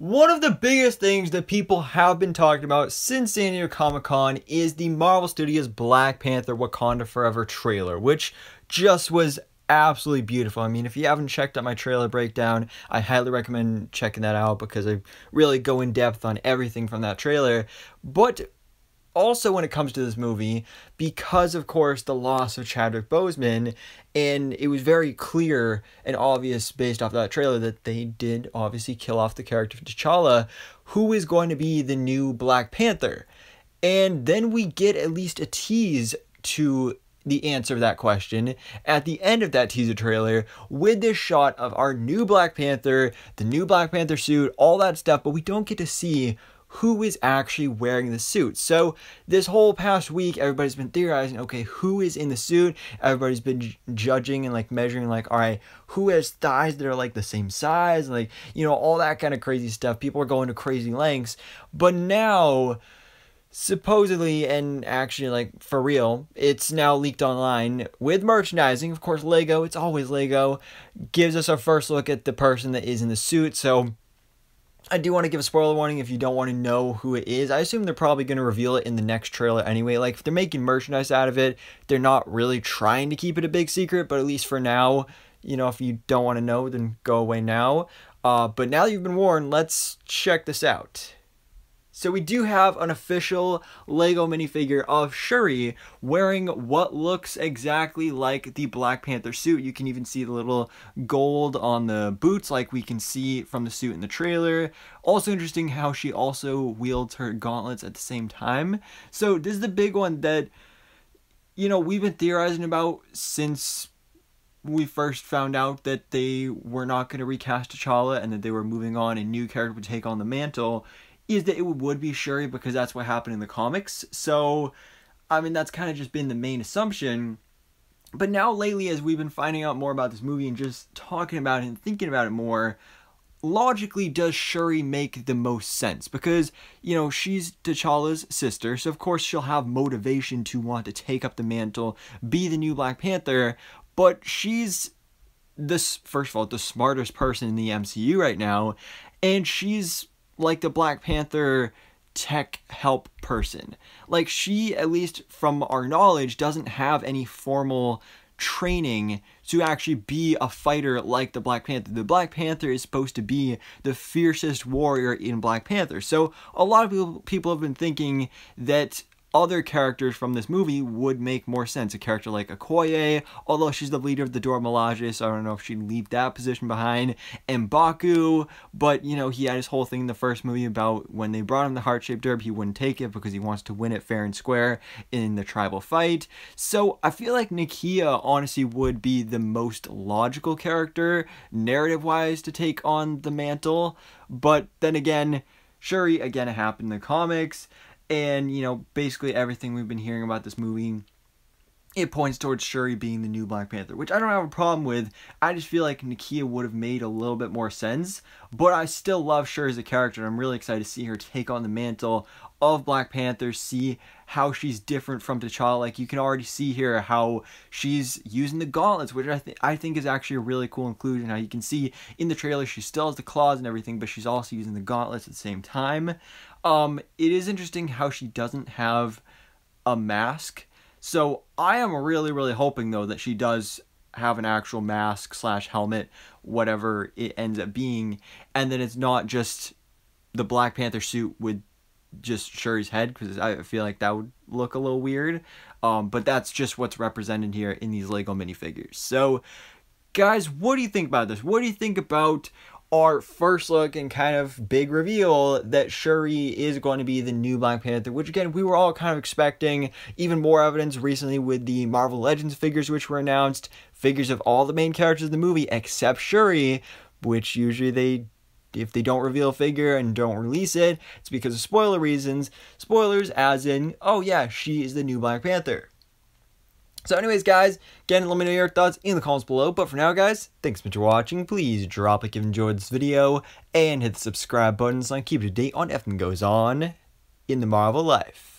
One of the biggest things that people have been talking about since San Diego Comic-Con is the Marvel Studios Black Panther Wakanda Forever trailer, which just was absolutely beautiful. I mean, if you haven't checked out my trailer breakdown, I highly recommend checking that out because I really go in depth on everything from that trailer. But also when it comes to this movie, because of course the loss of Chadwick Boseman, and it was very clear and obvious based off that trailer that they did obviously kill off the character of T'Challa, who is going to be the new Black Panther. And then we get at least a tease to the answer of that question at the end of that teaser trailer with this shot of our new Black Panther, the new Black Panther suit, all that stuff, but we don't get to see who is actually wearing the suit. So this whole past week, everybody's been theorizing, okay, who is in the suit? Everybody's been judging and like measuring, like, all right, who has thighs that are like the same size? Like, you know, all that kind of crazy stuff. People are going to crazy lengths. But now, supposedly, and actually like for real, it's now leaked online with merchandising. Of course, Lego, it's always Lego, gives us our first look at the person that is in the suit. So I do want to give a spoiler warning if you don't want to know who it is. I assume they're probably going to reveal it in the next trailer anyway. Like, if they're making merchandise out of it, they're not really trying to keep it a big secret, but at least for now, you know, if you don't want to know, then go away now. But now that you've been warned, let's check this out. So we do have an official Lego minifigure of Shuri wearing what looks exactly like the Black Panther suit. You can even see the little gold on the boots like we can see from the suit in the trailer. Also interesting how she also wields her gauntlets at the same time. So this is the big one that, you know, we've been theorizing about since we first found out that they were not going to recast T'Challa and that they were moving on and new character would take on the mantle, is that it would be Shuri because that's what happened in the comics. So, I mean, that's kind of just been the main assumption. But now lately, as we've been finding out more about this movie and just talking about it and thinking about it more, logically, does Shuri make the most sense? Because, you know, she's T'Challa's sister, so of course she'll have motivation to want to take up the mantle, be the new Black Panther, but she's first of all, the smartest person in the MCU right now, and she's like the Black Panther tech help person. Like, she, at least from our knowledge, doesn't have any formal training to actually be a fighter like the Black Panther. The Black Panther is supposed to be the fiercest warrior in Black Panther. So a lot of people have been thinking that other characters from this movie would make more sense. A character like Okoye, although she's the leader of the Dora Milaje, so I don't know if she'd leave that position behind. And M'Baku, but, you know, he had his whole thing in the first movie about when they brought him the heart-shaped herb, he wouldn't take it because he wants to win it fair and square in the tribal fight. So I feel like Nakia honestly would be the most logical character, narrative-wise, to take on the mantle. But then again, Shuri, again, it happened in the comics. And, you know, basically everything we've been hearing about this movie, it points towards Shuri being the new Black Panther, which I don't have a problem with. I just feel like Nakia would have made a little bit more sense. But I still love Shuri as a character, and I'm really excited to see her take on the mantle of Black Panther, see how she's different from T'Challa. Like, you can already see here how she's using the gauntlets, which I think is actually a really cool inclusion. How you can see in the trailer she still has the claws and everything, but she's also using the gauntlets at the same time. It is interesting how she doesn't have a mask. So I am really, really hoping, though, that she does have an actual mask / helmet, whatever it ends up being, and that it's not just the Black Panther suit with just Shuri's head, because I feel like that would look a little weird. But that's just what's represented here in these Lego minifigures. So, guys, what do you think about this? What do you think about our first look and kind of big reveal that Shuri is going to be the new Black Panther, which again, we were all kind of expecting. Even more evidence recently with the Marvel Legends figures, which were announced, figures of all the main characters of the movie except Shuri, which usually if they don't reveal a figure and don't release it, it's because of spoiler reasons. Spoilers as in, oh yeah, she is the new Black Panther. So anyways, guys, again, let me know your thoughts in the comments below. But for now, guys, thanks so much for watching. Please drop a like if you enjoyed this video and hit the subscribe button so I can keep you up to date on everything goes on in the Marvel life.